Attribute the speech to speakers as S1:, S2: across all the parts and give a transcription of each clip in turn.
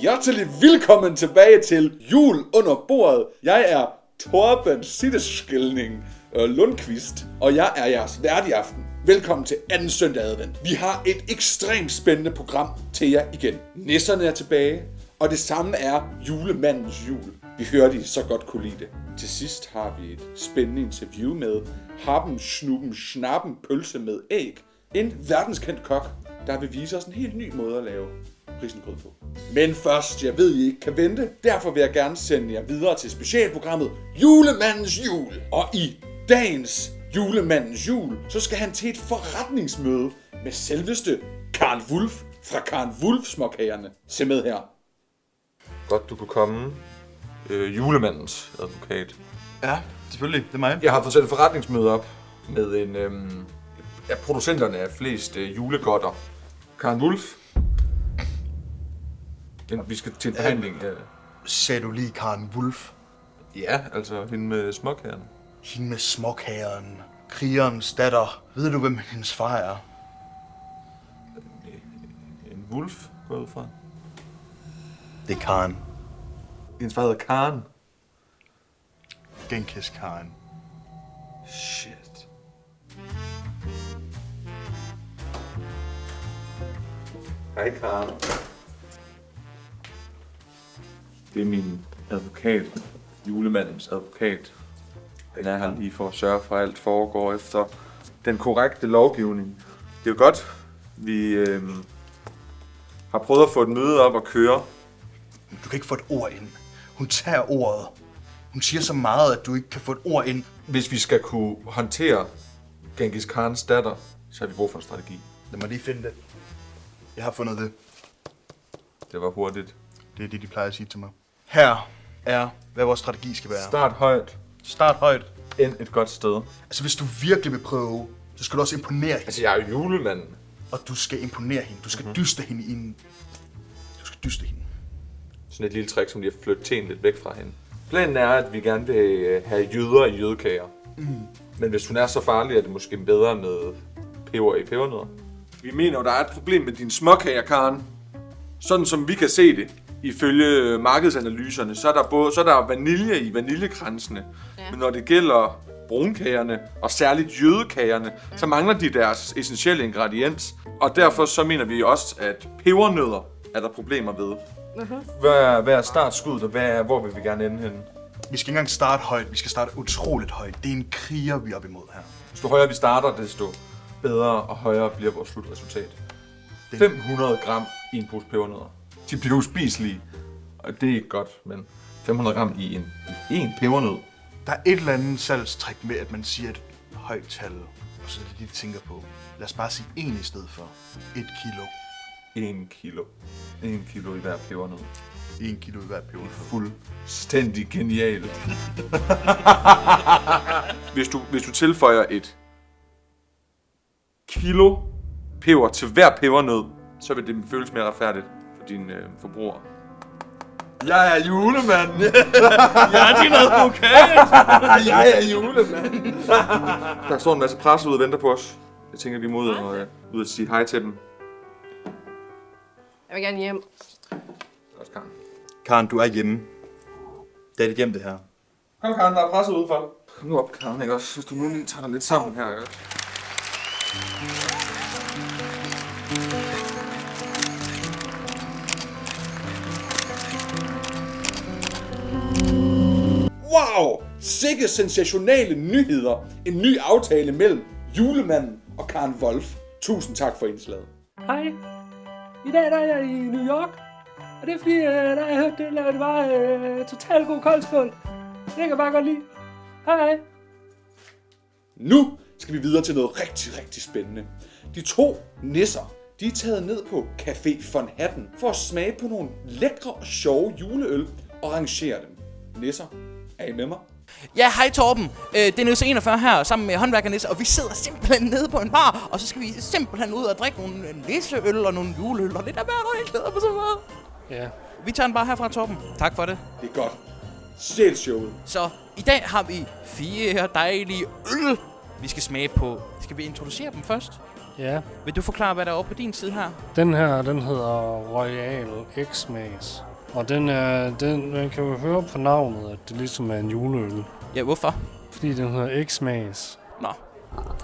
S1: hjertelig velkommen tilbage til Jul under bordet. Jeg er Torben Sitteskilning Lundqvist, og jeg er jeres vært i aften. Velkommen til anden søndag advent. Vi har et ekstremt spændende program til jer igen. Nisserne er tilbage, og det samme er julemandens jul. Vi hørte, I så godt kunne lide det. Til sidst har vi et spændende interview med Haben Schnuppen Schnappen Pølse med æg. En verdenskendt kok, der vil vise os en helt ny måde at lave risengrød på. Men først, jeg ved, I ikke kan vente. Derfor vil jeg gerne sende jer videre til specialprogrammet Julemandens Jul. Og i dagens Julemandens Jul, så skal han til et forretningsmøde med selveste Karl Wulff fra Karl Wulff Småkagerne. Se med her.
S2: Godt, du kunne komme. Julemandens advokat.
S3: Ja, selvfølgelig. Det er mig.
S2: Jeg har fået sat et forretningsmøde op med en af producenterne af flest julegodter. Karl Wulff. Vi skal til en forhandling.
S3: Sagde du lige Karen Wulff?
S2: Ja, altså hende med småkagerne.
S3: Hende med småkageren. Krigerens datter. Ved du, hvem hendes far er?
S2: En Wulff går ud fra.
S3: Det er Karen.
S2: Hendes far hedder Karen.
S3: Genghis Khan.
S2: Shit. Hej Karen. Det er min advokat. Julemandens advokat. Den er her lige for at sørge for, at alt foregår efter den korrekte lovgivning. Det er jo godt. Vi har prøvet at få et møde op og køre.
S3: Du kan ikke få et ord ind. Hun tager ordet. Hun siger så meget, at du ikke kan få et ord ind.
S2: Hvis vi skal kunne håndtere Genghis Khans datter, så har vi brug for en strategi.
S3: Lad mig lige finde det. Jeg har fundet det.
S2: Det var hurtigt.
S3: Det er det, de plejer at sige til mig. Her er, hvad vores strategi skal være.
S2: Start højt.
S3: Start højt.
S2: End et godt sted.
S3: Altså, hvis du virkelig vil prøve, så skal du også imponere hende.
S2: Altså, jeg er jo julemanden.
S3: Og du skal imponere hende. Du skal dyste hende i en... Du skal dyste hende.
S2: Sådan et lille trick, som lige at flytte teen lidt væk fra hende. Planen er, at vi gerne vil have jøder i jødekager. Men hvis hun er så farlig, er det måske bedre med peber i pebernødder. Vi mener jo, der er et problem med dine småkager, Karen. Sådan som vi kan se det, ifølge markedsanalyserne, så er der vanilje i vaniljekransene. Ja. Men når det gælder brunkagerne, og særligt jødekagerne, så mangler de deres essentielle ingrediens. Og derfor så mener vi også, at pebernødder er der problemer ved. Hvad er startskuddet, og hvor vil vi gerne ende henne?
S3: Vi skal ikke engang starte højt, vi skal starte utroligt højt. Det er en kriger, vi er op imod her.
S2: Desto højere vi starter, desto bedre og højere bliver vores slutresultat. 500 gram i en pose pebernødder. De bliver uspiselige, og det er ikke godt, men 500 gram i en pebernød.
S3: Der er et eller andet salgstrik med, at man siger et højt tal, og så er det de tænker på. Lad os bare sige 1 i stedet for 1 kilo.
S2: 1 kilo. 1 kilo i hver pebernød.
S3: 1 kilo i hver pebernød.
S2: Fuldstændig genialt. Hvis du tilføjer et kilo peber til hver pebernød, så vil det føles mere retfærdigt for dine forbrugere. Jeg er julemanden!
S3: Jeg er din advokat!
S2: Jeg er julemanden! Der står en masse presse ude og venter på os. Jeg tænker, vi må ud og sige hej til dem.
S4: Jeg vil gerne hjem.
S2: Også Karen.
S3: Karen, du er hjemme. Det er dit hjem, det her.
S2: Kom Karen, der er presse udenfor. Kom nu op, Karen, ikke også? Hvis du nu lige tager dig lidt sammen her, ikke også?
S1: Wow! Sikke sensationelle nyheder. En ny aftale mellem julemanden og Karl Wulff. Tusind tak for indslaget.
S5: Hej. I dag der er jeg i New York. Og det er fordi, der har jeg hørt, det var totalt god koldskål. Det kan jeg bare godt lide. Hej.
S1: Nu skal vi videre til noget rigtig, rigtig spændende. De 2 nisser, de er taget ned på Café von Hatten for at smage på nogle lækre og sjove juleøl og rangere dem. Nisser, er I med mig?
S6: Ja, hej Torben. Det er Nisse 41 her, sammen med håndværker Nisse, og vi sidder simpelthen nede på en bar, og så skal vi simpelthen ud og drikke nogle nisseøl og nogle juleøl, og det der bare noget, jeg glæder mig så meget.
S5: Ja.
S6: Vi tager en bar herfra, Torben. Tak for det.
S1: Det er godt. Stjæl showet.
S6: Så i dag har vi 4 dejlige øl, vi skal smage på. Skal vi introducere dem først?
S5: Ja.
S6: Vil du forklare, hvad der er oppe på din side her?
S5: Den her, den hedder Royal X-Mays. Og man kan jo høre på navnet, at det ligesom er en juleøl.
S6: Ja, hvorfor?
S5: Fordi den hedder X-Mags.
S6: Nå.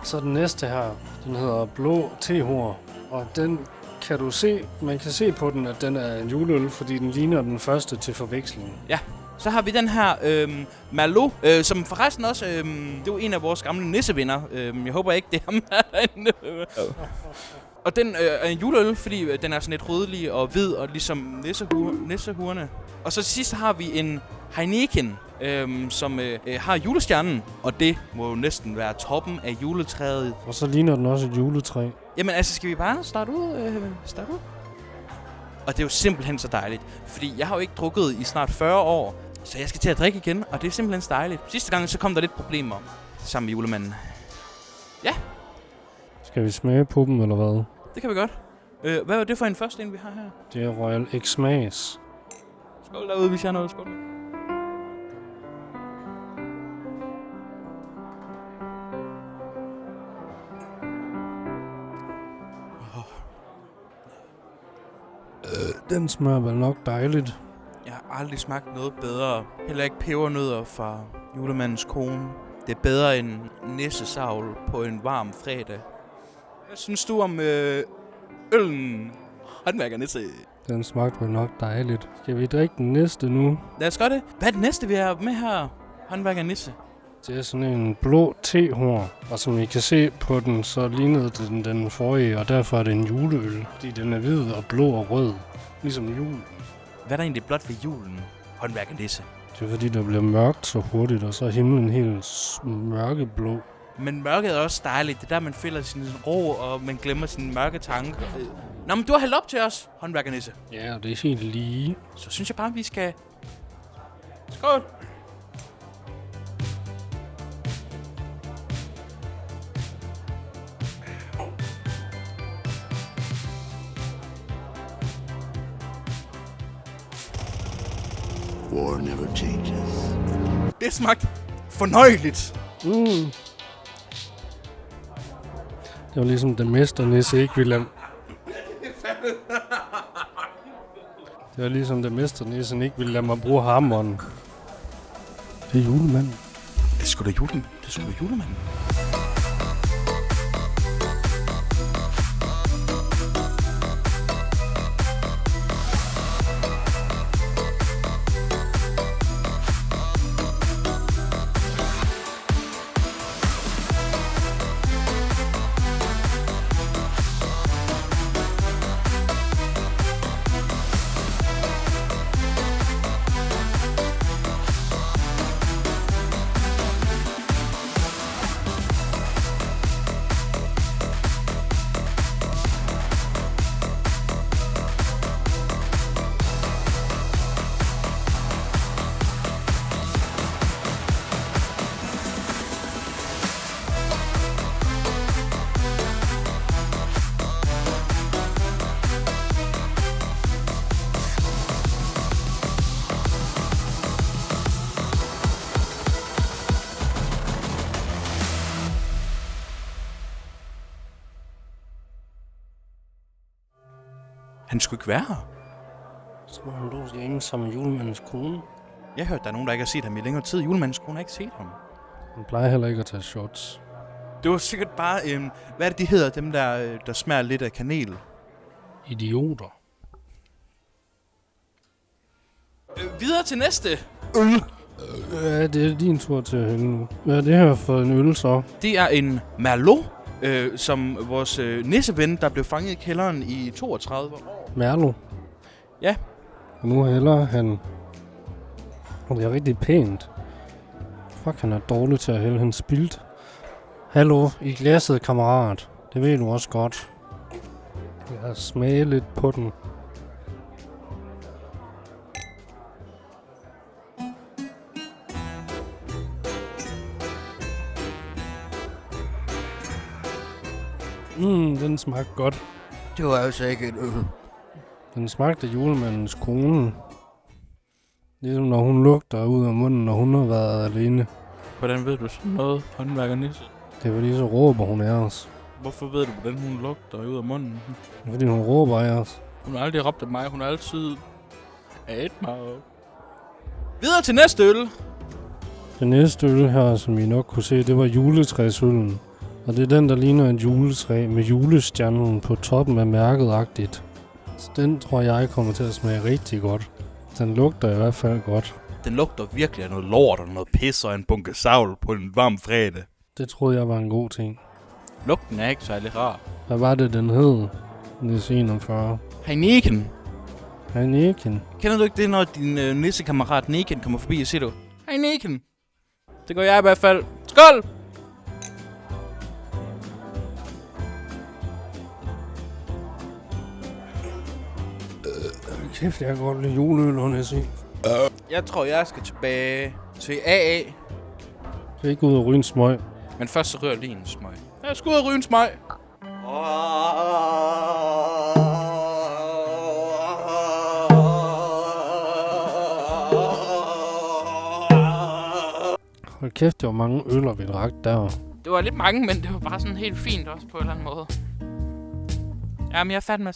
S5: Så den næste her, den hedder Blå Tehor. Og den kan du se, man kan se på den, at den er en juleøl, fordi den ligner den første til forveksling.
S6: Ja. Så har vi den her Merlot, som forresten også, det er jo en af vores gamle nissevenner. Jeg håber ikke, det er ham herinde. Og den er en juleøl, fordi den er sådan lidt rødlig og hvid, og ligesom nissehuerne. Og så sidst har vi en Heineken, som har julestjernen, og det må jo næsten være toppen af juletræet.
S5: Og så ligner den også et juletræ.
S6: Jamen altså, skal vi bare starte ud? Og det er jo simpelthen så dejligt, fordi jeg har jo ikke drukket i snart 40 år, så jeg skal til at drikke igen, og det er simpelthen så dejligt. Sidste gang, så kom der lidt problemer sammen med julemanden. Ja.
S5: Skal vi smage på dem, eller hvad?
S6: Det kan vi godt. Hvad var det for en første en, vi har her?
S5: Det er Royal X-Mags.
S6: Skål derude, hvis jeg har noget. Skål.
S5: Den smager vel nok dejligt.
S6: Jeg har aldrig smagt noget bedre. Heller ikke pebernødder fra julemandens kone. Det er bedre end nissesavl på en varm fredag. Hvad synes du om øllen? Håndværkernisse.
S5: Den smagte vel nok dejligt. Skal vi drikke den næste nu?
S6: Lad os gøre det. Hvad er det næste, vi har med her? Håndværkernisse.
S5: Det er sådan en blå tehor, og som I kan se på den, så lignede den forrige, og derfor er det en juleøl. Fordi den er hvid og blå og rød, ligesom jul.
S6: Hvad er der egentlig blot ved julen? Håndværkernisse.
S5: Det er fordi, der bliver mørkt så hurtigt, og så er himlen helt mørkeblå.
S6: Men mørket er også dejligt. Det er der, man føler sin ro, og man glemmer sine mørke tanker. Nå, men du har hældt op til os, håndværkernisse.
S5: Ja, og det er helt lige.
S6: Så synes jeg bare, vi skal... Skål!
S4: War never changes.
S6: Det smagte fornøjeligt.
S5: Det var ligesom den mesternisse ikke ville lade... Det var ligesom den mesternissen ikke ville lade mig bruge hammeren. Det er julemanden.
S6: Det er sgu da julemanden. Han skulle ikke være her.
S5: Så må han dog hjemme sammen med julemandens kone.
S6: Jeg hørte, der er nogen, der ikke har set ham i længere tid. Julemandens kone har ikke set ham.
S5: Han plejer heller ikke at tage shots.
S6: Det var sikkert bare hvad er det, de hedder? Dem, der smager lidt af kanel.
S5: Idioter.
S6: Videre til næste.
S5: Ja, det er din tur til at hælde nu. Hvad er det her for en øl så?
S6: Det er en Merlot, som vores nisseven, der blev fanget i kælderen i 32 år.
S5: Merlot?
S6: Ja.
S5: Og nu hælder han... Og det er rigtig pænt. Fuck, han er dårlig til at hælde. Han spildt. Hallo, i glasset, kammerat. Det ved du også godt. Jeg smager lidt på den. Den smagte godt.
S6: Det var altså ikke et øl.
S5: Den smagte julemandens kone. Ligesom når hun lugter ud af munden, når hun har været alene.
S6: Hvordan ved du sådan noget, håndværkernisse?
S5: Det er fordi, så råber hun af os.
S6: Hvorfor ved du, hvordan hun lugter ud af munden?
S5: Det er fordi, hun råber af os.
S6: Hun har aldrig råbt af mig. Hun har altid Videre til næste øl.
S5: Den næste øl her, som I nok kunne se, det var juletræsøllen. Og det er den, der ligner et juletræ med julestjernen på toppen af mærket-agtigt. Så den tror jeg kommer til at smage rigtig godt. Den lugter i hvert fald godt.
S6: Den lugter virkelig af noget lort og noget pis og en bunke savl på en varm fredag.
S5: Det troede jeg var en god ting.
S6: Lugten er ikke særlig rar.
S5: Hvad var det, den hed? Nis 41.
S6: Heineken.
S5: Heineken.
S6: Kender du ikke det, når din nissekammerat Neken kommer forbi og siger du, Heineken? Det gør jeg i hvert fald. Skål!
S5: Kæft, jeg kan godt lide juleøl, og Nissi.
S6: Jeg tror, jeg skal tilbage til AA.
S5: Jeg skal ikke ud og ryge en smøg.
S6: Men først så rører jeg lige en smøg. Jeg skal ud og ryge en smøg.
S5: Hold kæft, det var mange øller, vi drak der.
S6: Det var lidt mange, men det var bare sådan helt fint også på en eller anden måde. Jamen, jeg er fat med.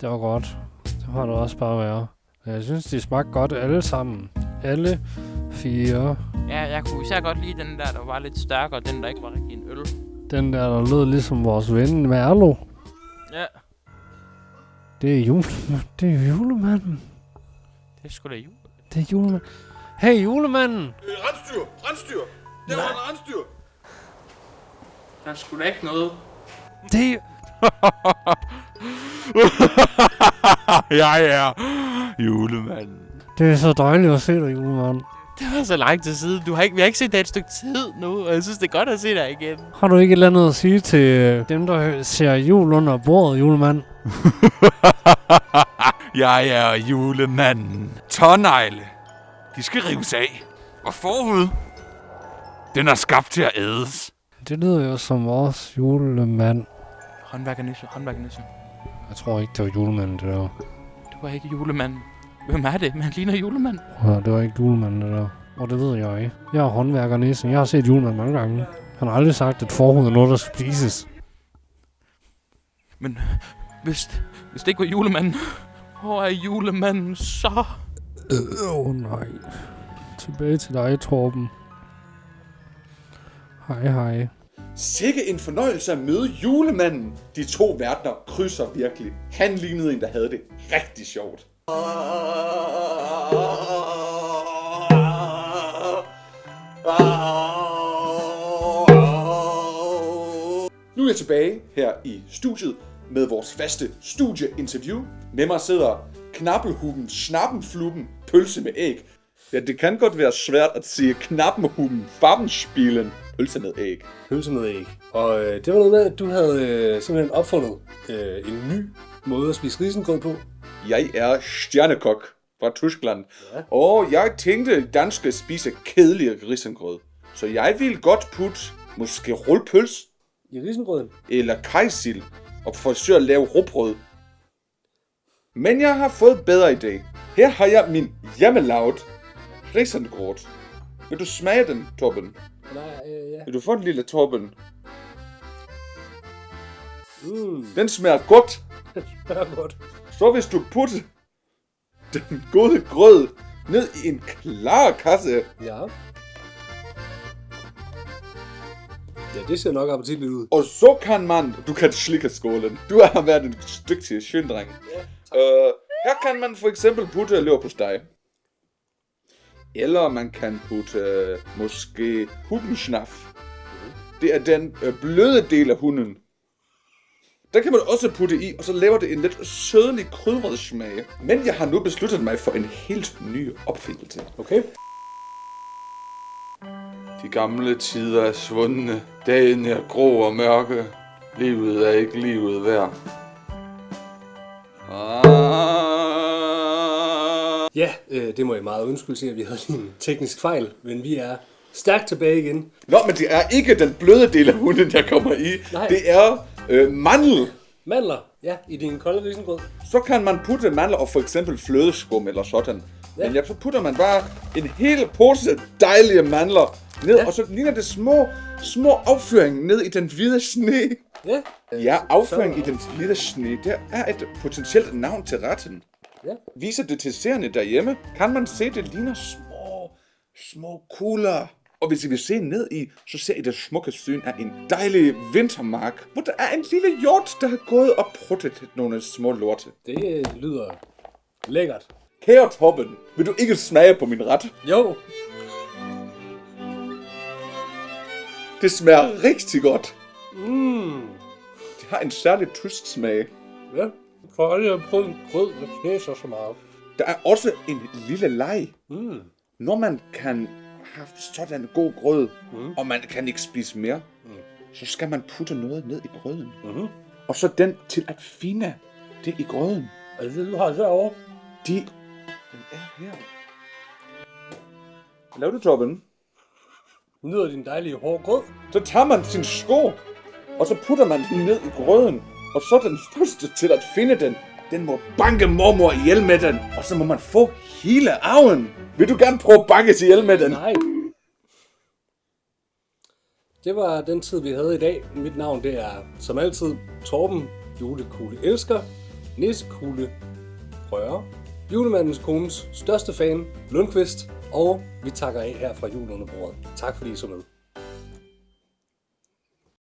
S5: Det var godt. Det har det også bare været. Jeg synes, de smagte godt alle sammen. Alle 4.
S6: Ja, jeg kunne især godt lide den der var lidt stærkere, den der ikke var rigtig en øl.
S5: Den der lød ligesom vores ven Merlo.
S6: Ja.
S5: Det er julemanden.
S6: Det er sgu da jul.
S5: Det er julemanden. Hey, julemanden!
S1: Rensdyr! Det var en rensdyr!
S6: Der er sgu da ikke noget.
S5: Det
S2: Jeg er julemanden.
S5: Det er så dejligt at se dig, julemanden.
S6: Det var så lang tid siden. Vi har ikke set dig et stykke tid nu, og jeg synes, det er godt at se dig igen.
S5: Har du ikke et eller andet at sige til dem, der ser jul under bordet, julemand?
S2: Jeg er julemanden. Tånegle. De skal rives af. Og forhud. Den er skabt til at ædes.
S5: Det lyder jo som vores julemand.
S6: Håndværkernisse.
S5: Jeg tror ikke, det var julemanden, det der.
S6: Det var ikke julemanden. Hvem er det? Han ligner julemand.
S5: Ja, det var ikke julemanden, det der. Og det ved jeg ikke. Jeg er håndværker Nissen. Jeg har set julemanden mange gange. Han har aldrig sagt, at forhud er noget, der skal spises.
S6: Men hvis det ikke var julemanden, hvor er julemanden så?
S5: Nej. Tilbage til dig, Torben. Hej.
S1: Sikke en fornøjelse at møde julemanden. De to verdener krydser virkelig. Han lignede en, der havde det rigtig sjovt. Nu er jeg tilbage her i studiet med vores faste studieinterview. Med mig sidder Knappelhuben, Snappenfluben, Pølse med æg. Ja, det kan godt være svært at sige Knappenhuben, Farbenspielen, Pølse med æg.
S4: Pølse med æg. Og det var noget med, at du havde simpelthen opfundet en ny måde at spise risengrød på.
S1: Jeg er stjernekok fra Tyskland, og jeg tænkte, danske spise kedelige risengrød. Så jeg vil godt putte måske rullepøls
S4: I risengrøden?
S1: eller kajsild og forsøge at lave rugbrød. Men jeg har fået bedre idé. Her har jeg min hjemmelavet risengrød. Vil du smage den, Torben?
S4: Nej, ja.
S1: Vil du få den, lille Torben? Den smager godt.
S4: Det smager godt.
S1: Så hvis du putter den gode grød ned i en klar kasse.
S4: Ja. Ja, det ser nok appetitligt ud.
S1: Og så kan man... Du kan slikke skålen. Du har været en dygtig skøndreng. Her kan man for eksempel putte leverpostej. Eller man kan putte måske hubenschnaf. Det er den bløde del af hunden. Der kan man også putte i, og så laver det en lidt sødlig krydret smag. Men jeg har nu besluttet mig for en helt ny opfindelse.
S4: Okay.
S2: De gamle tider er svundne. Dagen er grå og mørke. Livet er ikke livet værd.
S4: Ja, det må jeg meget undskylde sige, at vi havde en teknisk fejl, men vi er stærkt tilbage igen.
S1: Nå, men det er ikke den bløde del af hunden, jeg kommer i.
S4: Nej.
S1: Det er mandel.
S4: Mandler, ja, i din kolde risengrød.
S1: Så kan man putte mandler og for eksempel flødeskum eller sådan.
S4: Ja.
S1: Men ja, så putter man bare en hel pose dejlige mandler ned, og så ligner det små afføring ned i den hvide sne.
S4: Ja.
S1: Ja, afføring i den hvide sne, det er et potentielt navn til retten.
S4: Ja.
S1: Viser det til seerne derhjemme, kan man se, det ligner små kugler. Og hvis I vil se ned i, så ser I det smukke syn af en dejlig vintermark, hvor der er en lille hjort, der har gået og pruttet nogle små lorte.
S4: Det lyder lækkert.
S1: Kære Torben, vil du ikke smage på min ret?
S4: Jo.
S1: Det smager rigtig godt.
S4: Mm.
S1: Det har en særlig tysk smag.
S4: Ja. For aldrig har prøvet en grød, der knæser så meget.
S1: Der er også en lille leg.
S4: Mm.
S1: Når man kan have sådan en god grød, og man kan ikke spise mere, så skal man putte noget ned i grøden.
S4: Mm-hmm.
S1: Og så den til at finde det i grøden.
S4: Altså det, du har derovre?
S1: Den er her. Hvad laver du, Torben?
S4: Nyder din dejlige hårde grød?
S1: Så tager man sin sko, og så putter man den ned i grøden. Og så den første til at finde den må banke mormor ihjel med den. Og så må man få hele arven. Vil du gerne prøve at banke ihjel med den?
S4: Nej. Det var den tid, vi havde i dag. Mit navn, det er som altid Torben, julekugle elsker, nissekugle rører, julemandens kones største fan, Lundqvist, og vi takker af her fra jul under bordet. Tak fordi I så med.